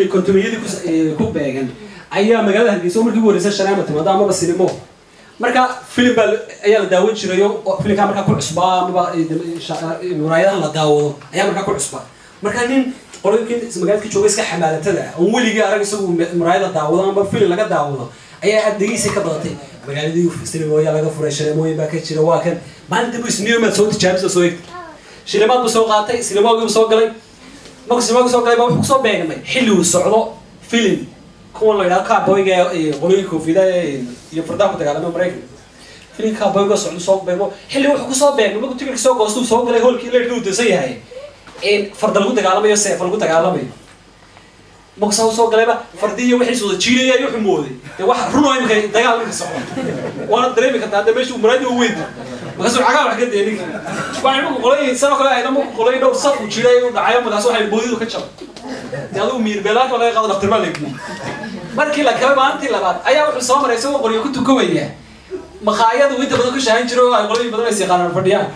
كنتميدي كوباغان ayaa magaalada Hargeysa markii ugu horeysay shanaama timaada ama sinimo marka film ayaa la daawan jiray oo filmka marka ku cusbaa ama muraayadaha la daawado ayaa marka ku cusbaa marka nin qolooyinka magaalada joogay iska xamaalatada oo waliga arag isagu muraayada daawado ama film laga daawado ayaa adeegaysi ka badatay magaaladii sinimo ayaa laga furay shanaamooyin baa ka jira waa kan maalinta buu sinimo soo tijaabisay soo shilimaad soo qaatay sinimo soo galay markuu sinimo soo galay wuxuu soo beegmay xilli uu socdo film كون لا يراك بويجا قولي كوفيدا يفرضها كتجعله مريك فين كابويجا صعود صوب بيجو حلو وحكو صوب بيجو ما قلت لك صوب قصدو صوب قال هول كيلر لود زي هاي إن فرد الجود تجعله ما يسافر فرد الجود تجعله ما ما قصدو صوب قال فردية وحش صوت تشيلي يا يوم مودي واحد رنوا يمكن تجعله من الصوب وانا دريمي كنت هذا ماشي ومرادي وين ما قصدو عقاب حكيت يعني واحد مو قولي سنة كلها هذا مو قولي لو صف وتشيلي ودعاية ما قصدو حي بودي وكتشر يالو مير بلاد ولا يقعد أكتر مالك markii la kaba maantii labaad ayaa wuxuu soo maray soo qoriyo ku tukawaya maqaayadu inta badan ku shaahin jiro ay qoriyo badan ay siqaan fadhiyaan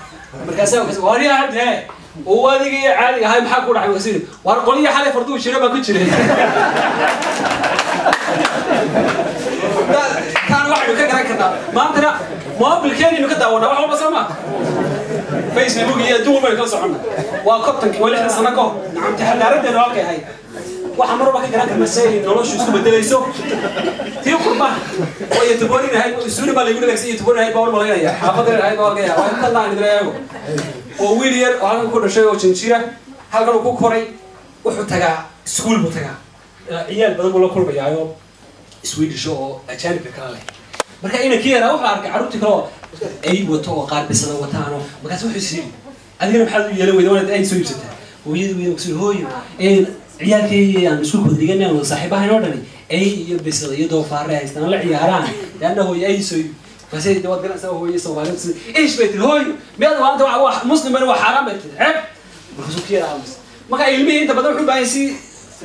markaas ay wariya hadee oo wadiga caadi ahay maxaa ku dhacay wasiir war qoriyo xalay farduu jiro ba ku jiray taan waxa ka garan kartaa maantana moobilkeeni inuu ka daawana wax walba sama Facebook iyo duubay ka socona waa kabtanki wali xisana ko nacamti xalaaradeen oo kay hay waxaan marba ka garan karnaa say noloshu isku bedelayso tii qurba oo yatbooni rahay isuuna baa lagu dhagaysan yatbooni rahay baa malaynaya xaafadda rahay baa laga waa inta la nidreeyo oo wiil yar oo halkan ku dhashay oo jinjira halkan uu ku koray wuxuu tagaa iskuul buu tagaa ciyaal badan buu la kulmayaayo Swedish oo ajaanibka kala leh marka ina kiira wuxuu arkay carruurtii kale ay wato oo qaar bisada wataano markaas wuxuu siiyay adigana maxaad u yeelan weyday ay soo iibsatay hooyadu way soo hooyo عيالكي يعني مسؤول كل دقيقة أنا صاحبها هنا ودني أي بس يدو فارع يستنى عيالان لأنه هو أي شيء فسيد دوت قلنا سوى هو يسوى إيش بيت الهوي بيض وأنت مسلم من وحرام بتتعب بخصوص كثير عامس ما كان علمي أنت بدل حب عيسي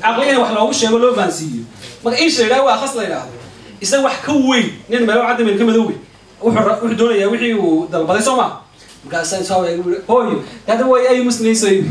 عقليا وحلا وش يقولوا فانسي ما إيش لا هو خاص لا يسوي حكوي نين ما لو عدم من كم ذوي وحدونا يا وحي ودل بدي سوما ما كان سوى هوي هذا هو أي مسلم يسوي